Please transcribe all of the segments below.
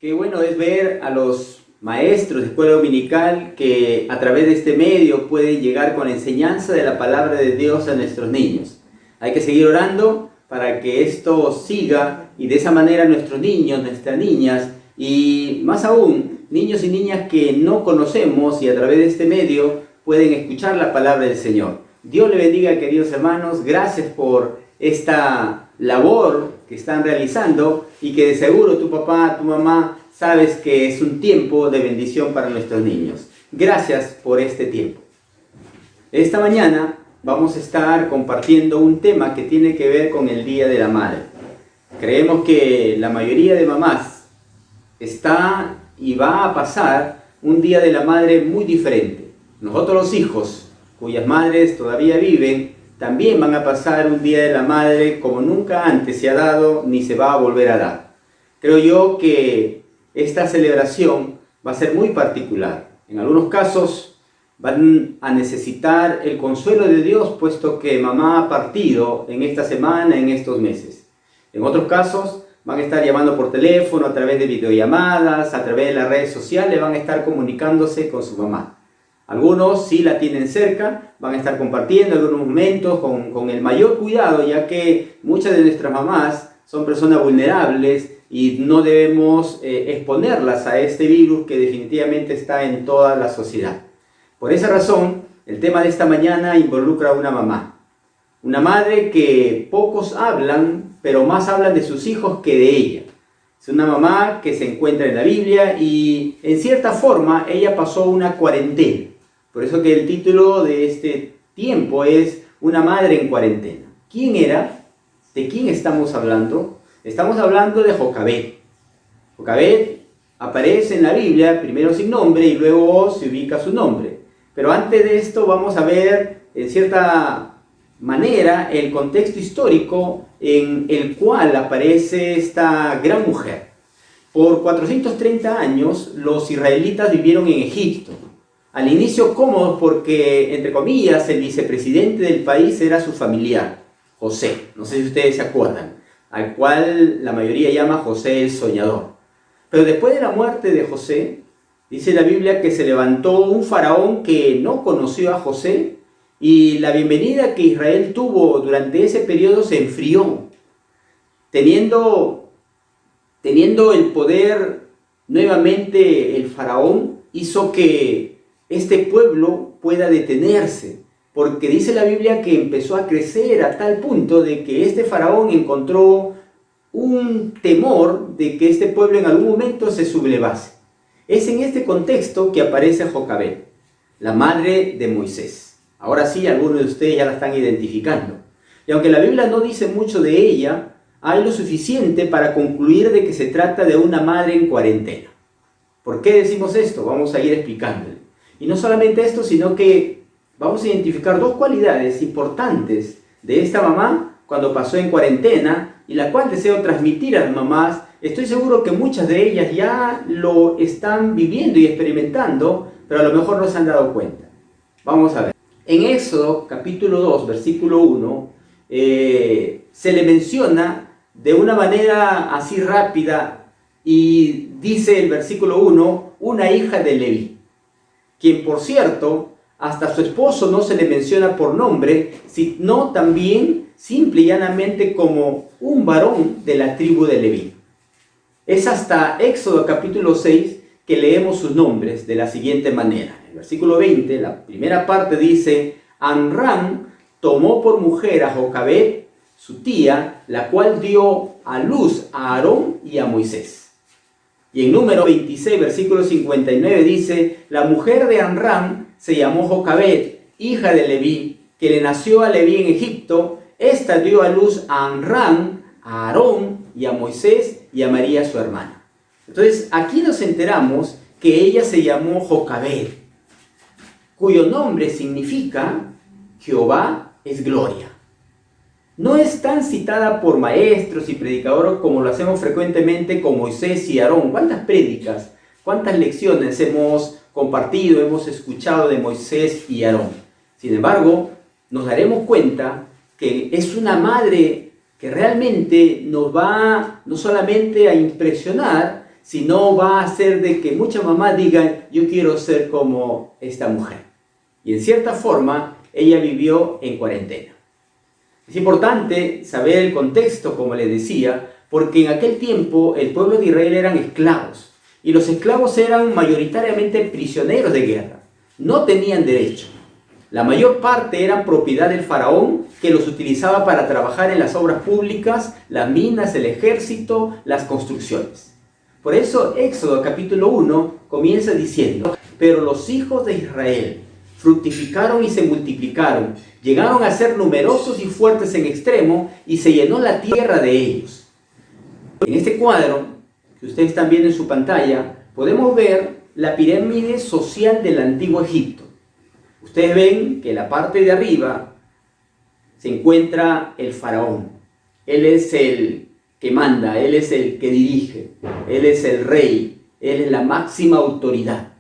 Qué bueno es ver a los maestros de escuela dominical que a través de este medio pueden llegar con la enseñanza de la palabra de Dios a nuestros niños. Hay que seguir orando para que esto siga y de esa manera nuestros niños, nuestras niñas y más aún niños y niñas que no conocemos y a través de este medio pueden escuchar la palabra del Señor. Dios le bendiga, queridos hermanos. Gracias por esta labor que están realizando y que de seguro tu papá, tu mamá, sabes que es un tiempo de bendición para nuestros niños. Gracias por este tiempo. Esta mañana vamos a estar compartiendo un tema que tiene que ver con el Día de la Madre. Creemos que la mayoría de mamás está y va a pasar un Día de la Madre muy diferente. Nosotros los hijos, cuyas madres todavía viven, también van a pasar un Día de la Madre como nunca antes se ha dado ni se va a volver a dar. Creo yo que esta celebración va a ser muy particular. En algunos casos van a necesitar el consuelo de Dios, puesto que mamá ha partido en esta semana, en estos meses. En otros casos van a estar llamando por teléfono, a través de videollamadas, a través de las redes sociales, van a estar comunicándose con su mamá. Algunos sí la tienen cerca, van a estar compartiendo algunos momentos con el mayor cuidado, ya que muchas de nuestras mamás son personas vulnerables y no debemos exponerlas a este virus que definitivamente está en toda la sociedad. Por esa razón, el tema de esta mañana involucra a una mamá. Una madre que pocos hablan, pero más hablan de sus hijos que de ella. Es una mamá que se encuentra en la Biblia y en cierta forma ella pasó una cuarentena. Por eso que el título de este tiempo es Una madre en cuarentena. ¿Quién era? ¿De quién estamos hablando? Estamos hablando de Jocabed. Jocabed aparece en la Biblia, primero sin nombre y luego se ubica su nombre. Pero antes de esto vamos a ver en cierta manera el contexto histórico en el cual aparece esta gran mujer. Por 430 años los israelitas vivieron en Egipto. Al inicio cómodos porque, entre comillas, el vicepresidente del país era su familiar, José. No sé si ustedes se acuerdan, al cual la mayoría llama José el Soñador. Pero después de la muerte de José, dice la Biblia que se levantó un faraón que no conoció a José y la bienvenida que Israel tuvo durante ese periodo se enfrió. Teniendo el poder nuevamente el faraón, hizo que este pueblo pueda detenerse, porque dice la Biblia que empezó a crecer a tal punto de que este faraón encontró un temor de que este pueblo en algún momento se sublevase. Es en este contexto que aparece Jocabed, la madre de Moisés. Ahora sí, algunos de ustedes ya la están identificando. Y aunque la Biblia no dice mucho de ella, hay lo suficiente para concluir de que se trata de una madre en cuarentena. ¿Por qué decimos esto? Vamos a ir explicándole. Y no solamente esto, sino que vamos a identificar dos cualidades importantes de esta mamá cuando pasó en cuarentena y la cual deseo transmitir a las mamás. Estoy seguro que muchas de ellas ya lo están viviendo y experimentando, pero a lo mejor no se han dado cuenta. Vamos a ver. En Éxodo capítulo 2, versículo 1, se le menciona de una manera así rápida y dice el versículo 1, una hija de Leví, quien por cierto, hasta su esposo no se le menciona por nombre, sino también simple y llanamente como un varón de la tribu de Leví. Es hasta Éxodo capítulo 6 que leemos sus nombres de la siguiente manera. En el versículo 20, la primera parte dice, Amram tomó por mujer a Jocabed, su tía, la cual dio a luz a Aarón y a Moisés. Y en número 26, versículo 59 dice, la mujer de Amram se llamó Jocabed, hija de Leví, que le nació a Leví en Egipto. Esta dio a luz a Amram, a Aarón y a Moisés y a María su hermana. Entonces aquí nos enteramos que ella se llamó Jocabed, cuyo nombre significa Jehová es gloria. No es tan citada por maestros y predicadores como lo hacemos frecuentemente con Moisés y Aarón. ¿Cuántas prédicas, cuántas lecciones hemos compartido, hemos escuchado de Moisés y Aarón? Sin embargo, nos daremos cuenta que es una madre que realmente nos va no solamente a impresionar, sino va a hacer de que muchas mamás digan, yo quiero ser como esta mujer. Y en cierta forma, ella vivió en cuarentena. Es importante saber el contexto, como les decía, porque en aquel tiempo el pueblo de Israel eran esclavos. Y los esclavos eran mayoritariamente prisioneros de guerra. No tenían derecho. La mayor parte eran propiedad del faraón, que los utilizaba para trabajar en las obras públicas, las minas, el ejército, las construcciones. Por eso Éxodo capítulo 1 comienza diciendo, pero los hijos de Israel fructificaron y se multiplicaron, llegaron a ser numerosos y fuertes en extremo, y se llenó la tierra de ellos. En este cuadro que ustedes están viendo en su pantalla, podemos ver la pirámide social del antiguo Egipto. Ustedes ven que en la parte de arriba se encuentra el faraón. Él es el que manda, él es el que dirige, él es el rey, él es la máxima autoridad.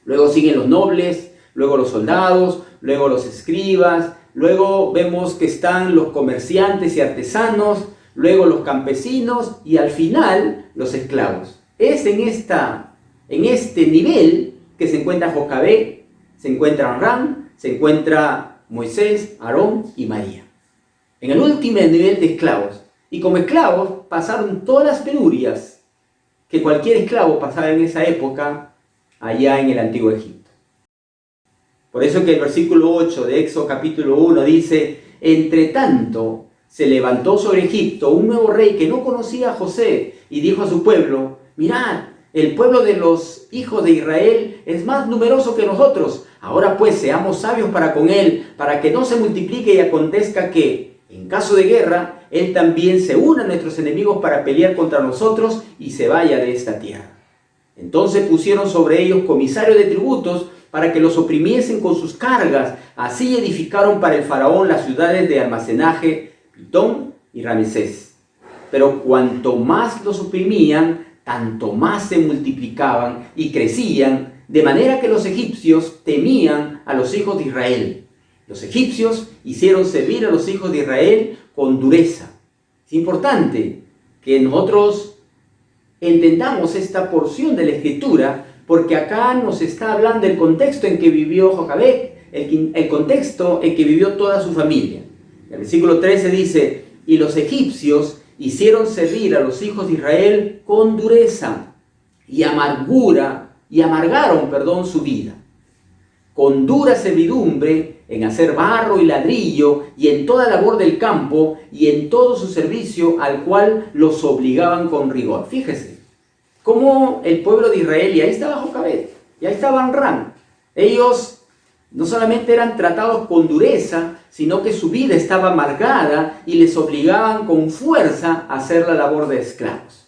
Luego siguen los nobles, luego los soldados, luego los escribas, luego vemos que están los comerciantes y artesanos, luego los campesinos y al final los esclavos. Es en este nivel que se encuentra Jocabed, se encuentra Amram, se encuentra Moisés, Aarón y María. En el último nivel de esclavos. Y como esclavos pasaron todas las penurias que cualquier esclavo pasaba en esa época allá en el antiguo Egipto. Por eso que el versículo 8 de Éxodo capítulo 1 dice, entre tanto se levantó sobre Egipto un nuevo rey que no conocía a José y dijo a su pueblo, mirad, el pueblo de los hijos de Israel es más numeroso que nosotros. Ahora pues seamos sabios para con él, para que no se multiplique y acontezca que, en caso de guerra, él también se una a nuestros enemigos para pelear contra nosotros y se vaya de esta tierra. Entonces pusieron sobre ellos comisarios de tributos para que los oprimiesen con sus cargas. Así edificaron para el faraón las ciudades de almacenaje, Pitón y Ramesés. Pero cuanto más los oprimían, tanto más se multiplicaban y crecían, de manera que los egipcios temían a los hijos de Israel. Los egipcios hicieron servir a los hijos de Israel con dureza. Es importante que nosotros entendamos esta porción de la Escritura, porque acá nos está hablando del contexto en que vivió Jocabed, el contexto en que vivió toda su familia. El versículo 13 dice, y los egipcios hicieron servir a los hijos de Israel con dureza y amargaron su vida, con dura servidumbre en hacer barro y ladrillo y en toda labor del campo y en todo su servicio al cual los obligaban con rigor. Fíjese cómo el pueblo de Israel, y ahí estaba Jocabed, y ahí estaba Amram, ellos no solamente eran tratados con dureza, sino que su vida estaba amargada y les obligaban con fuerza a hacer la labor de esclavos.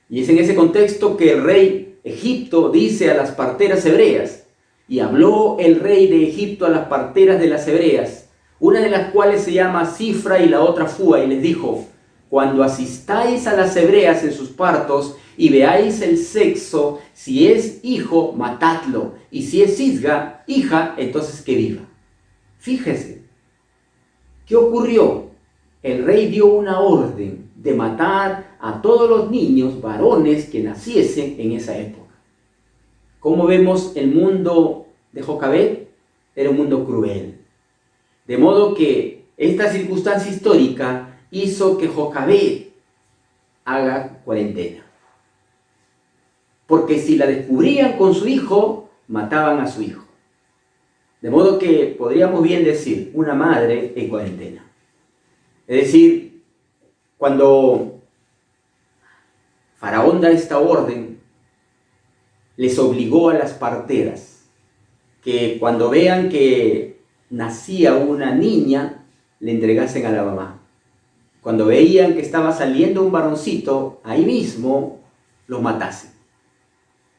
Y es en ese contexto que el rey Egipto dice a las parteras hebreas, y habló el rey de Egipto a las parteras de las hebreas, una de las cuales se llama Cifra y la otra Fúa, y les dijo, cuando asistáis a las hebreas en sus partos y veáis el sexo, si es hijo, matadlo, y si es hija, entonces que viva. Fíjese, ¿qué ocurrió? El rey dio una orden de matar a todos los niños varones que naciesen en esa época. ¿Cómo vemos el mundo de Jocabed? Era un mundo cruel. De modo que esta circunstancia histórica hizo que Jocabed haga cuarentena. Porque si la descubrían con su hijo, mataban a su hijo. De modo que podríamos bien decir, una madre en cuarentena. Es decir, cuando Faraón da esta orden, les obligó a las parteras que cuando vean que nacía una niña, le entregasen a la mamá. Cuando veían que estaba saliendo un varoncito, ahí mismo los matasen.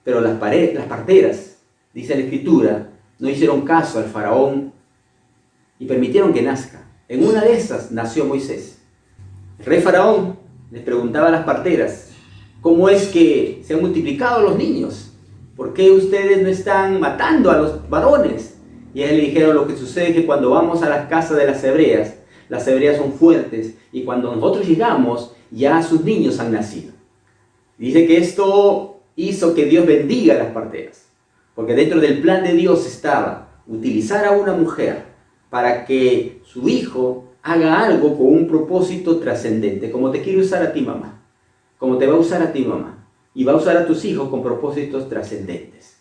Pero las parteras, dice la Escritura, no hicieron caso al faraón y permitieron que nazca. En una de esas nació Moisés. El rey faraón les preguntaba a las parteras, ¿cómo es que se han multiplicado los niños? ¿Por qué ustedes no están matando a los varones? Y ellos le dijeron, lo que sucede es que cuando vamos a las casas de las hebreas son fuertes y cuando nosotros llegamos ya sus niños han nacido. Dice que esto hizo que Dios bendiga a las parteras. Porque dentro del plan de Dios estaba utilizar a una mujer para que su hijo haga algo con un propósito trascendente, como te quiere usar a ti, mamá, como te va a usar a ti, mamá, y va a usar a tus hijos con propósitos trascendentes.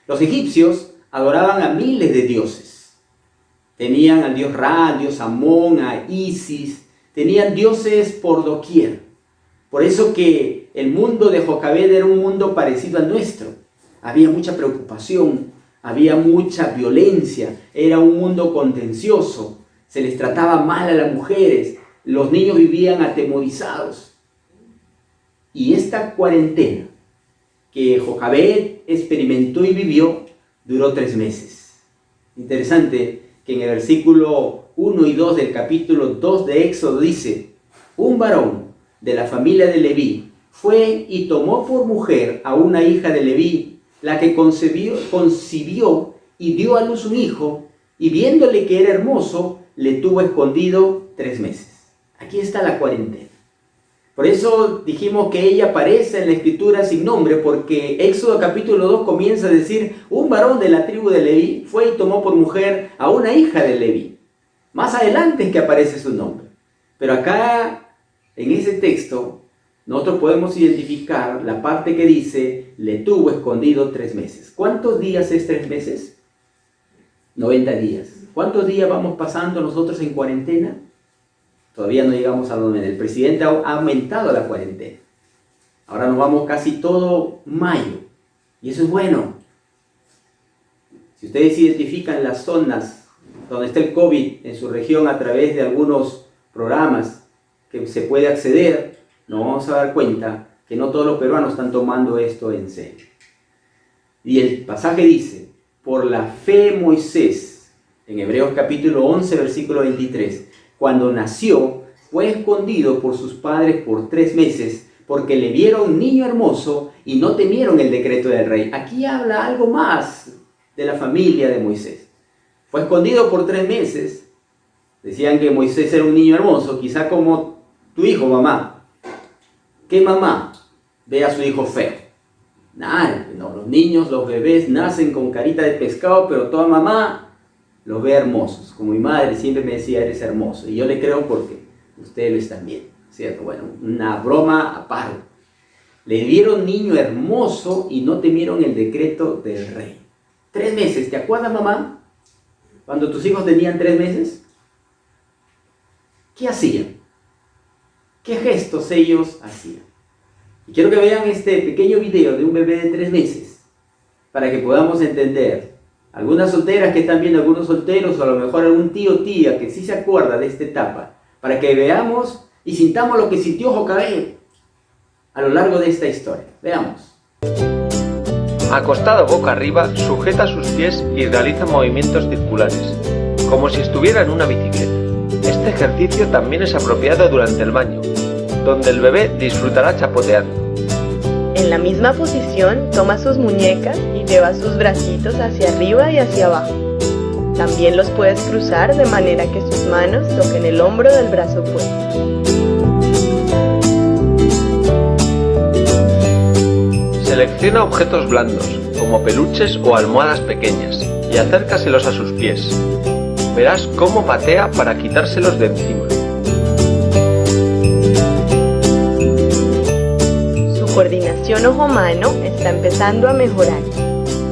Los egipcios adoraban a miles de dioses. Tenían al dios Ra, al dios Amón, a Isis, tenían dioses por doquier. Por eso que el mundo de Jocabed era un mundo parecido al nuestro. Había mucha preocupación, había mucha violencia, era un mundo contencioso, se les trataba mal a las mujeres, los niños vivían atemorizados. Y esta cuarentena que Jocabed experimentó y vivió duró 3 meses. Interesante que en el versículo 1 y 2 del capítulo 2 de Éxodo dice: un varón de la familia de Leví fue y tomó por mujer a una hija de Leví, la que concibió y dio a luz un hijo, y viéndole que era hermoso, le tuvo escondido 3 meses. Aquí está la cuarentena. Por eso dijimos que ella aparece en la escritura sin nombre, porque Éxodo capítulo 2 comienza a decir: un varón de la tribu de Leví fue y tomó por mujer a una hija de Leví. Más adelante es que aparece su nombre. Pero acá, en ese texto, nosotros podemos identificar la parte que dice: le tuvo escondido 3 meses. ¿Cuántos días es 3 meses? 90 días. ¿Cuántos días vamos pasando nosotros en cuarentena? Todavía no llegamos a donde el presidente ha aumentado la cuarentena. Ahora nos vamos casi todo mayo. Y eso es bueno. Si ustedes identifican las zonas donde está el COVID en su región a través de algunos programas que se puede acceder, nos vamos a dar cuenta que no todos los peruanos están tomando esto en serio. Y el pasaje dice: por la fe Moisés, en Hebreos capítulo 11, versículo 23, cuando nació, fue escondido por sus padres por 3 meses, porque le vieron niño hermoso y no temieron el decreto del rey. Aquí habla algo más de la familia de Moisés. Fue escondido por 3 meses. Decían que Moisés era un niño hermoso, quizá como tu hijo, mamá. ¿Qué mamá ve a su hijo feo? Nada, no, los niños, los bebés nacen con carita de pescado, pero toda mamá los ve hermosos. Como mi madre siempre me decía: eres hermoso. Y yo le creo porque ustedes lo están viendo, ¿cierto? Bueno, una broma aparte. Le dieron niño hermoso y no temieron el decreto del rey. 3 meses, ¿te acuerdas, mamá? Cuando tus hijos tenían 3 meses, ¿qué hacían? ¿Qué gestos ellos hacían? Y quiero que vean este pequeño video de un bebé de 3 meses para que podamos entender. Algunas solteras que están viendo, algunos solteros, o a lo mejor algún tío o tía que sí se acuerda de esta etapa, para que veamos y sintamos lo que sintió Jocabed a lo largo de esta historia. Veamos. Acostado boca arriba, sujeta sus pies y realiza movimientos circulares, como si estuviera en una bicicleta. Este ejercicio también es apropiado durante el baño, donde el bebé disfrutará chapoteando. En la misma posición, toma sus muñecas y lleva sus bracitos hacia arriba y hacia abajo. También los puedes cruzar de manera que sus manos toquen el hombro del brazo opuesto. Selecciona objetos blandos, como peluches o almohadas pequeñas, y acércaselos a sus pies. Verás cómo patea para quitárselos de encima. Coordinación ojo-mano está empezando a mejorar.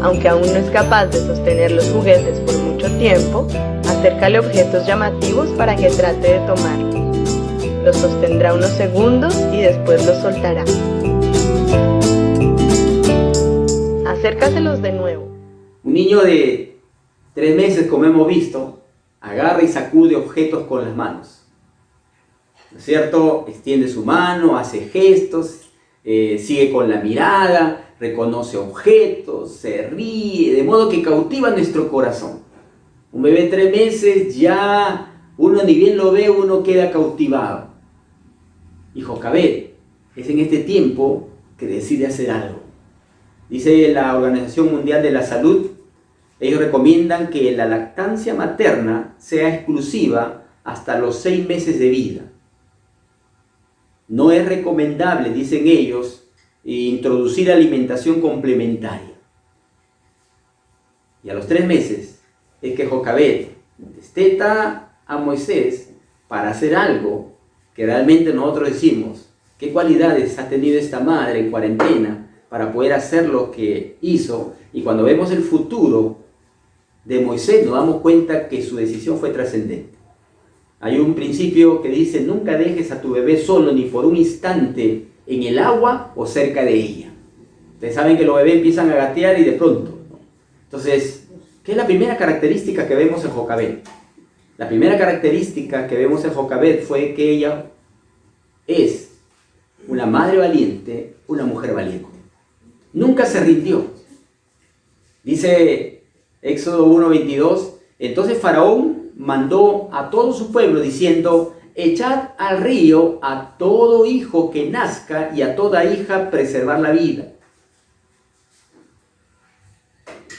Aunque aún no es capaz de sostener los juguetes por mucho tiempo, acércale objetos llamativos para que trate de tomarlos. Los sostendrá unos segundos y después los soltará. Acércaselos de nuevo. Un niño de 3 meses, como hemos visto, agarra y sacude objetos con las manos. ¿No es cierto? Extiende su mano, hace gestos, sigue con la mirada, reconoce objetos, se ríe, de modo que cautiva nuestro corazón. Un bebé de 3 meses ya uno ni bien lo ve, uno queda cautivado. Y Jocabed es en este tiempo que decide hacer algo. Dice la Organización Mundial de la Salud, ellos recomiendan que la lactancia materna sea exclusiva hasta los 6 meses de vida. No es recomendable, dicen ellos, introducir alimentación complementaria. Y a los 3 meses es que Jocabed desteta a Moisés para hacer algo que realmente nosotros decimos, ¿qué cualidades ha tenido esta madre en cuarentena para poder hacer lo que hizo? Y cuando vemos el futuro de Moisés nos damos cuenta que su decisión fue trascendente. Hay un principio que dice, nunca dejes a tu bebé solo ni por un instante en el agua o cerca de ella. Ustedes saben que los bebés empiezan a gatear y de pronto. Entonces, ¿qué es la primera característica que vemos en Jocabed? La primera característica que vemos en Jocabed fue que ella es una madre valiente, una mujer valiente. Nunca se rindió. Dice Éxodo 1:22, entonces Faraón mandó a todo su pueblo diciendo, echad al río a todo hijo que nazca y a toda hija preservar la vida.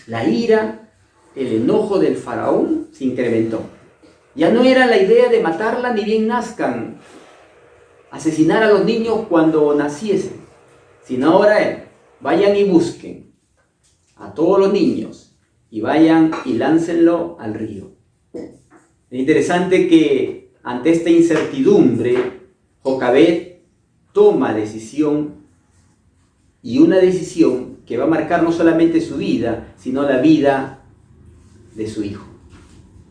La ira, el enojo del faraón se incrementó. Ya no era la idea de matarla ni bien nazcan, asesinar a los niños cuando naciesen, sino ahora vayan y busquen a todos los niños y vayan y láncenlo al río. Es interesante que ante esta incertidumbre, Jocabed toma decisión, y una decisión que va a marcar no solamente su vida, sino la vida de su hijo.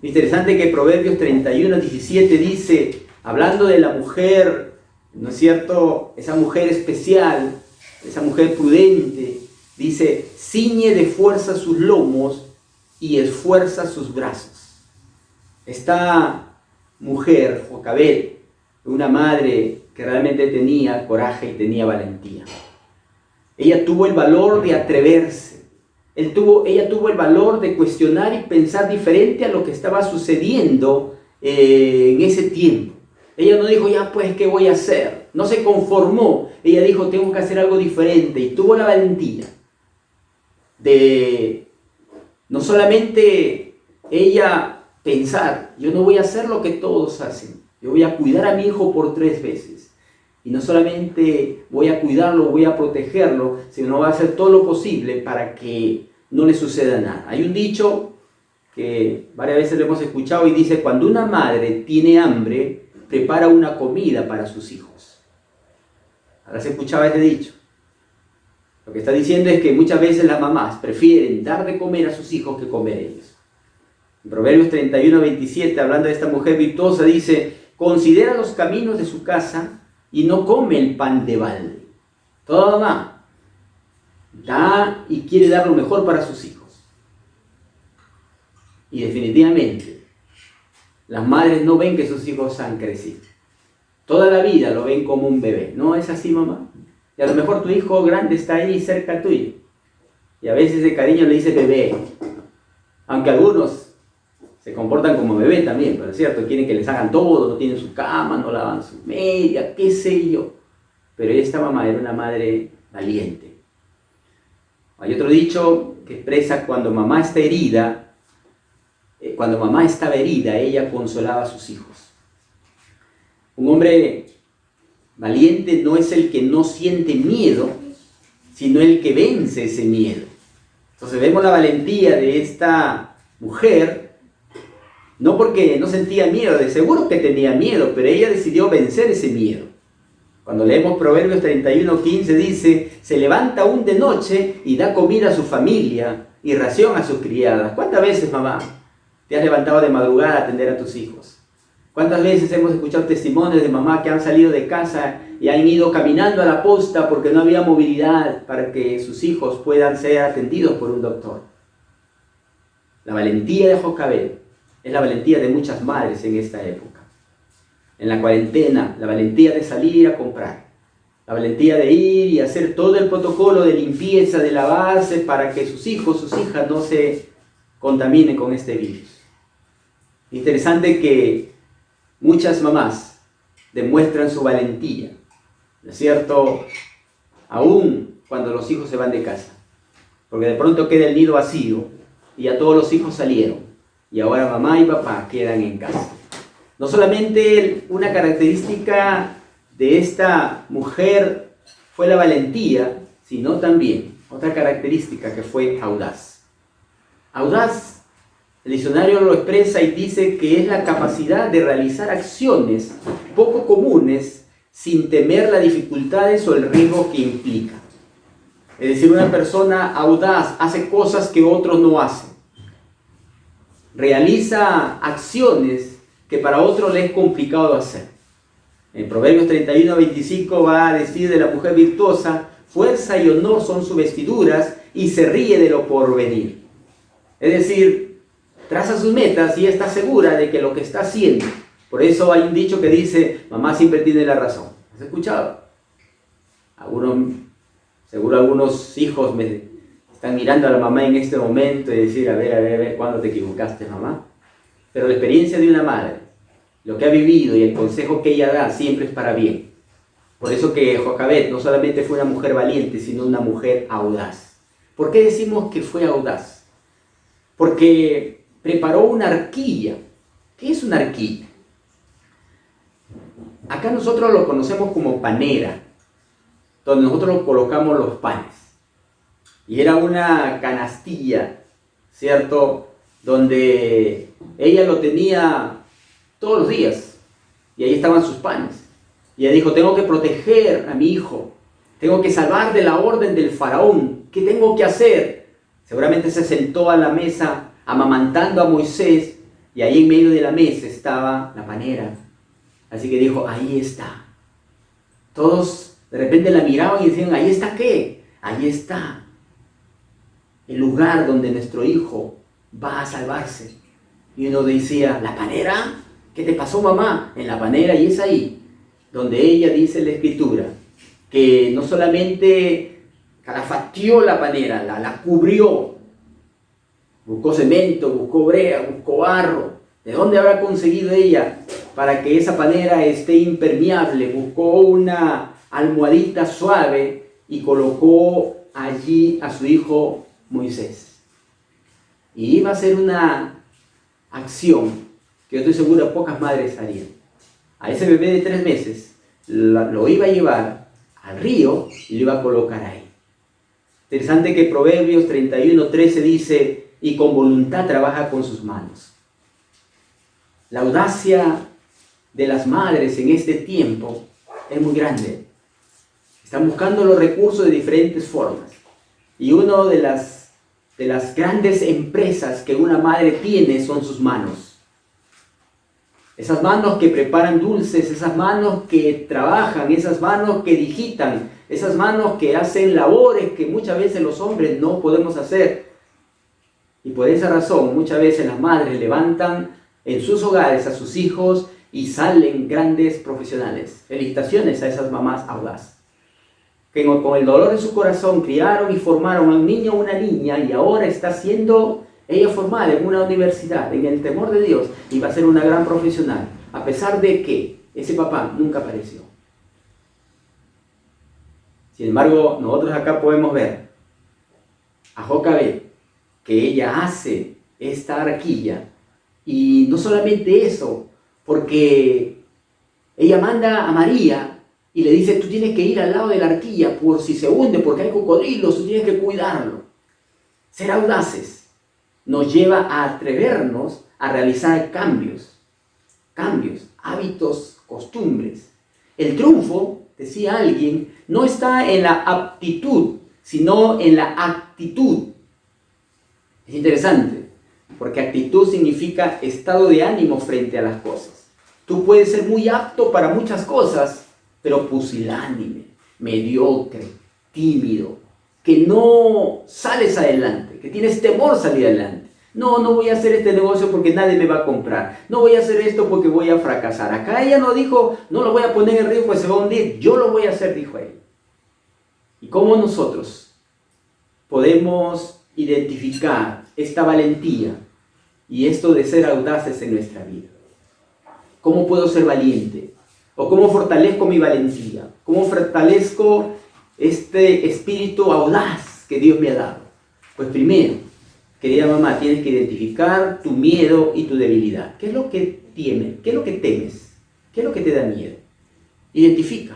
Es interesante que Proverbios 31:17 dice, hablando de la mujer, ¿no es cierto?, esa mujer especial, esa mujer prudente, dice, ciñe de fuerza sus lomos y esfuerza sus brazos. Esta mujer, Jocabed, una madre que realmente tenía coraje y tenía valentía. Ella tuvo el valor de atreverse. Ella tuvo el valor de cuestionar y pensar diferente a lo que estaba sucediendo en ese tiempo. Ella no dijo, ya pues, ¿qué voy a hacer? No se conformó. Ella dijo, tengo que hacer algo diferente. Y tuvo la valentía de no solamente ella pensar, yo no voy a hacer lo que todos hacen. Yo voy a cuidar a mi hijo por 3 veces. Y no solamente voy a cuidarlo, voy a protegerlo, sino voy a hacer todo lo posible para que no le suceda nada. Hay un dicho que varias veces lo hemos escuchado y dice, cuando una madre tiene hambre, prepara una comida para sus hijos. ¿Habrás escuchado ese dicho? Lo que está diciendo es que muchas veces las mamás prefieren dar de comer a sus hijos que comer ellos. En Proverbios 31:27, hablando de esta mujer virtuosa, dice, considera los caminos de su casa y no come el pan de balde. Toda mamá da y quiere dar lo mejor para sus hijos. Y definitivamente, las madres no ven que sus hijos han crecido. Toda la vida lo ven como un bebé. ¿No es así, mamá? Y a lo mejor tu hijo grande está ahí cerca tuyo. Y a veces de cariño le dice bebé. Aunque algunos se comportan como bebé también, pero es cierto, quieren que les hagan todo, no tienen su cama, no lavan su media, qué sé yo. Pero esta mamá era una madre valiente. Hay otro dicho que expresa cuando mamá está herida, cuando mamá estaba herida, ella consolaba a sus hijos. Un hombre valiente no es el que no siente miedo, sino el que vence ese miedo. Entonces vemos la valentía de esta mujer, no porque no sentía miedo, de seguro que tenía miedo, pero ella decidió vencer ese miedo. Cuando leemos Proverbios 31:15 dice, se levanta aún de noche y da comida a su familia y ración a sus criadas. ¿Cuántas veces, mamá, te has levantado de madrugada a atender a tus hijos? ¿Cuántas veces hemos escuchado testimonios de mamá que han salido de casa y han ido caminando a la posta porque no había movilidad para que sus hijos puedan ser atendidos por un doctor? La valentía de Jocabed es la valentía de muchas madres en esta época. En la cuarentena, la valentía de salir a comprar, la valentía de ir y hacer todo el protocolo de limpieza, de lavarse para que sus hijos, sus hijas no se contaminen con este virus. Interesante que muchas mamás demuestran su valentía, ¿no es cierto?, aún cuando los hijos se van de casa, porque de pronto queda el nido vacío y ya todos los hijos salieron y ahora mamá y papá quedan en casa. No solamente una característica de esta mujer fue la valentía, sino también otra característica que fue audaz. Audaz, el diccionario lo expresa y dice que es la capacidad de realizar acciones poco comunes sin temer las dificultades o el riesgo que implica. Es decir, una persona audaz hace cosas que otros no hacen. Realiza acciones que para otros le es complicado hacer. En Proverbios 31:25 va a decir de la mujer virtuosa: fuerza y honor son sus vestiduras y se ríe de lo porvenir. Es decir, traza sus metas y está segura de que lo que está haciendo. Por eso hay un dicho que dice: mamá siempre tiene la razón. ¿Has escuchado? Seguro algunos hijos me están mirando a la mamá en este momento y decir: a ver, ¿cuándo te equivocaste, mamá? Pero la experiencia de una madre, lo que ha vivido y el consejo que ella da siempre es para bien. Por eso que Jocabed no solamente fue una mujer valiente, sino una mujer audaz. ¿Por qué decimos que fue audaz? Porque preparó una arquilla. ¿Qué es una arquilla? Acá nosotros lo conocemos como panera, donde nosotros colocamos los panes. Y era una canastilla, ¿cierto? Donde ella lo tenía todos los días. Y ahí estaban sus panes. Y ella dijo: tengo que proteger a mi hijo. Tengo que salvar de la orden del faraón. ¿Qué tengo que hacer? Seguramente se sentó a la mesa amamantando a Moisés. Y ahí en medio de la mesa estaba la panera. Así que dijo: ahí está. Todos de repente la miraban y decían: ¿ahí está qué? Ahí está el lugar donde nuestro hijo va a salvarse. Y uno decía: ¿la panera? ¿Qué te pasó, mamá? En la panera. Y es ahí donde ella dice en la escritura que no solamente calafateó la panera, la cubrió. Buscó cemento, buscó brea, buscó barro. ¿De dónde habrá conseguido ella para que esa panera esté impermeable? Buscó una almohadita suave y colocó allí a su hijo Moisés. Y iba a ser una acción que yo estoy seguro pocas madres harían. A ese bebé de 3 meses lo iba a llevar al río y lo iba a colocar ahí. Interesante que Proverbios 31:13 dice: y con voluntad trabaja con sus manos. La audacia de las madres en este tiempo es muy grande. Están buscando los recursos de diferentes formas. Y una de las grandes empresas que una madre tiene son sus manos. Esas manos que preparan dulces, esas manos que trabajan, esas manos que digitan, esas manos que hacen labores que muchas veces los hombres no podemos hacer. Y por esa razón muchas veces las madres levantan en sus hogares a sus hijos y salen grandes profesionales. Felicitaciones a esas mamás audaces, que con el dolor en su corazón criaron y formaron a un niño o una niña y ahora está siendo ella formada en una universidad, en el temor de Dios, y va a ser una gran profesional, a pesar de que ese papá nunca apareció. Sin embargo, nosotros acá podemos ver a Jocabed, que ella hace esta arquilla, y no solamente eso, porque ella manda a María y le dice: tú tienes que ir al lado de la arquilla por si se hunde, porque hay cocodrilos, tú tienes que cuidarlo. Ser audaces nos lleva a atrevernos a realizar cambios, hábitos, costumbres. El triunfo, decía alguien, no está en la aptitud, sino en la actitud. Es interesante, porque actitud significa estado de ánimo frente a las cosas. Tú puedes ser muy apto para muchas cosas, pero pusilánime, mediocre, tímido, que no sales adelante, que tienes temor salir adelante. No voy a hacer este negocio porque nadie me va a comprar. No voy a hacer esto porque voy a fracasar. Acá ella no dijo: no lo voy a poner en riesgo, pues se va a hundir. Yo lo voy a hacer, dijo ella. ¿Y cómo nosotros podemos identificar esta valentía y esto de ser audaces en nuestra vida? ¿Cómo puedo ser valiente? ¿O cómo fortalezco mi valentía? ¿Cómo fortalezco este espíritu audaz que Dios me ha dado? Pues primero, querida mamá, tienes que identificar tu miedo y tu debilidad. ¿Qué es lo que tienes? ¿Qué es lo que temes? ¿Qué es lo que te da miedo? Identifica.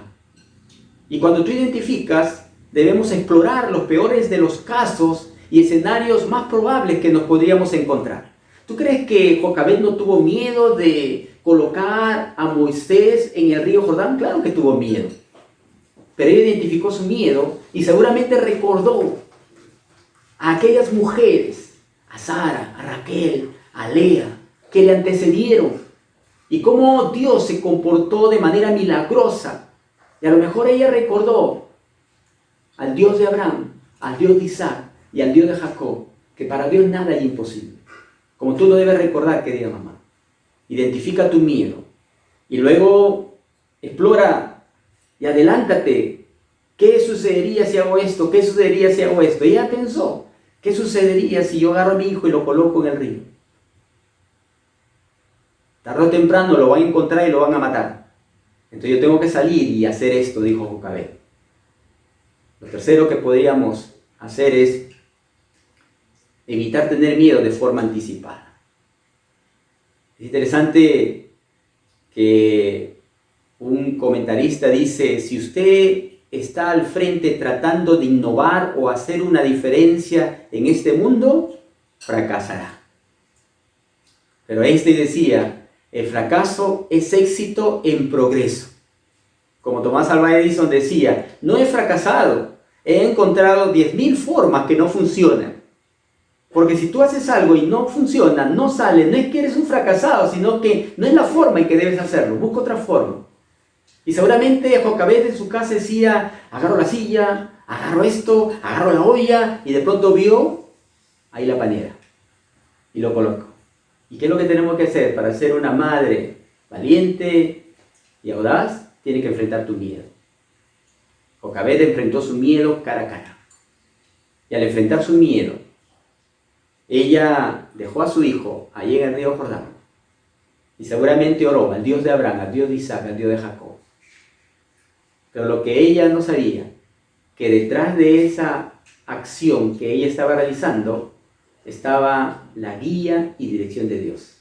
Y cuando tú identificas, debemos explorar los peores de los casos y escenarios más probables que nos podríamos encontrar. ¿Tú crees que Jocabed no tuvo miedo de colocar a Moisés en el río Jordán? Claro que tuvo miedo. Pero ella identificó su miedo y seguramente recordó a aquellas mujeres, a Sara, a Raquel, a Lea, que le antecedieron, y cómo Dios se comportó de manera milagrosa. Y a lo mejor ella recordó al Dios de Abraham, al Dios de Isaac y al Dios de Jacob, que para Dios nada es imposible. Como tú lo debes recordar, querida mamá. Identifica tu miedo y luego explora y adelántate. ¿Qué sucedería si hago esto? ¿Qué sucedería si hago esto? Ella pensó, ¿qué sucedería si yo agarro a mi hijo y lo coloco en el río? Tarde o temprano lo van a encontrar y lo van a matar. Entonces yo tengo que salir y hacer esto, dijo Jocabed. Lo tercero que podríamos hacer es evitar tener miedo de forma anticipada. Es interesante que un comentarista dice, si usted está al frente tratando de innovar o hacer una diferencia en este mundo, fracasará. Pero Einstein decía, el fracaso es éxito en progreso. Como Tomás Alva Edison decía, no he fracasado, he encontrado 10.000 formas que no funcionan. Porque si tú haces algo y no funciona, no sale, no es que eres un fracasado, sino que no es la forma en que debes hacerlo, busca otra forma. Y seguramente Jocabed en su casa decía, agarro la silla, agarro esto, agarro la olla, y de pronto vio ahí la panera y lo coloco. ¿Y qué es lo que tenemos que hacer para ser una madre valiente y audaz? Tiene que enfrentar tu miedo. Jocabed enfrentó su miedo cara a cara. Y al enfrentar su miedo, ella dejó a su hijo allí en el río Jordán. Y seguramente oró al Dios de Abraham, al Dios de Isaac, al Dios de Jacob. Pero lo que ella no sabía, que detrás de esa acción que ella estaba realizando, estaba la guía y dirección de Dios.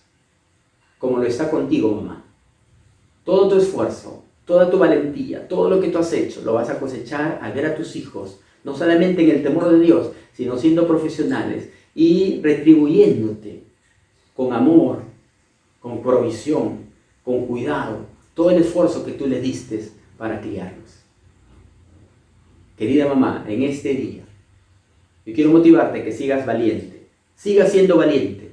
Como lo está contigo, mamá. Todo tu esfuerzo, toda tu valentía, todo lo que tú has hecho, lo vas a cosechar al ver a tus hijos, no solamente en el temor de Dios, sino siendo profesionales y retribuyéndote con amor, con provisión, con cuidado, todo el esfuerzo que tú le diste para criarlos. Querida mamá, en este día, yo quiero motivarte que sigas valiente, sigas siendo valiente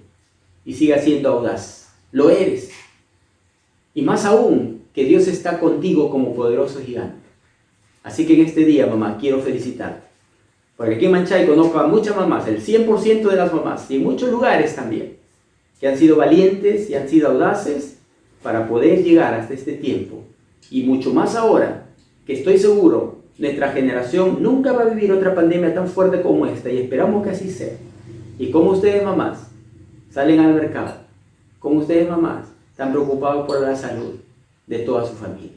y sigas siendo audaz. Lo eres. Y más aún, que Dios está contigo como poderoso gigante. Así que en este día, mamá, quiero felicitarte. Porque aquí en Manchay conozco a muchas mamás, el 100% de las mamás, y en muchos lugares también, que han sido valientes y han sido audaces para poder llegar hasta este tiempo. Y mucho más ahora, que estoy seguro, nuestra generación nunca va a vivir otra pandemia tan fuerte como esta, y esperamos que así sea. Y como ustedes, mamás, salen al mercado, como ustedes, mamás, están preocupados por la salud de toda su familia.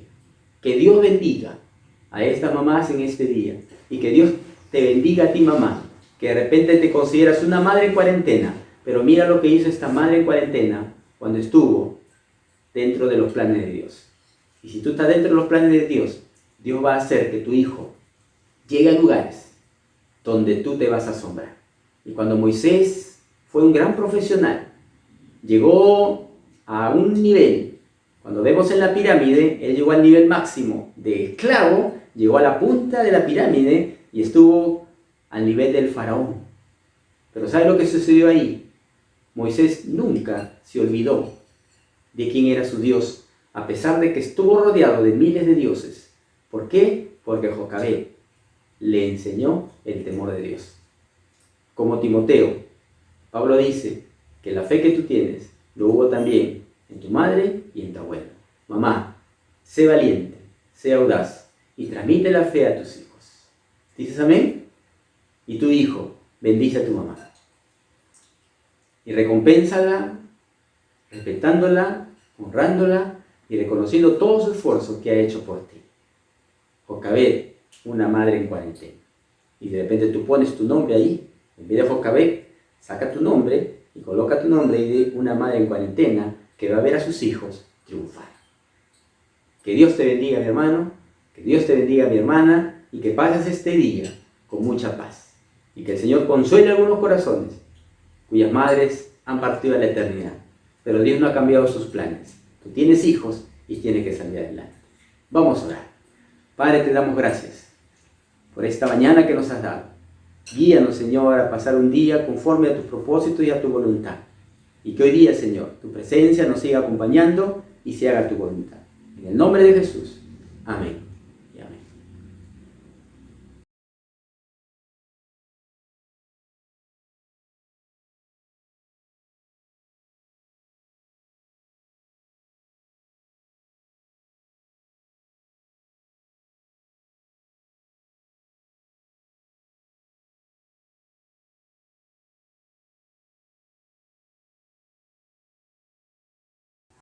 Que Dios bendiga a estas mamás en este día, y que Dios te bendiga a ti, mamá, que de repente te consideras una madre en cuarentena, pero mira lo que hizo esta madre en cuarentena cuando estuvo dentro de los planes de Dios. Y si tú estás dentro de los planes de Dios, Dios va a hacer que tu hijo llegue a lugares donde tú te vas a asombrar. Y cuando Moisés fue un gran profesional, llegó a un nivel, cuando vemos en la pirámide, él llegó al nivel máximo de esclavo, llegó a la punta de la pirámide y estuvo al nivel del faraón. Pero ¿sabe lo que sucedió ahí? Moisés nunca se olvidó de quién era su Dios, a pesar de que estuvo rodeado de miles de dioses. ¿Por qué? Porque Jocabed le enseñó el temor de Dios. Como Timoteo, Pablo dice que la fe que tú tienes lo hubo también en tu madre y en tu abuelo. Mamá, sé valiente, sé audaz y transmite la fe a tus hijos. ¿Dices amén? Y tu hijo, bendice a tu mamá. Y recompénsala, respetándola, honrándola y reconociendo todo su esfuerzo que ha hecho por ti. Jocabed, una madre en cuarentena. Y de repente tú pones tu nombre ahí, en vez de Jocabed, saca tu nombre y coloca tu nombre y de una madre en cuarentena que va a ver a sus hijos triunfar. Que Dios te bendiga, mi hermano, que Dios te bendiga, mi hermana, y que pases este día con mucha paz. Y que el Señor consuele algunos corazones cuyas madres han partido a la eternidad. Pero Dios no ha cambiado sus planes. Tú tienes hijos y tienes que salir adelante. Vamos a orar. Padre, te damos gracias por esta mañana que nos has dado. Guíanos, Señor, a pasar un día conforme a tus propósitos y a tu voluntad. Y que hoy día, Señor, tu presencia nos siga acompañando y se haga tu voluntad. En el nombre de Jesús. Amén.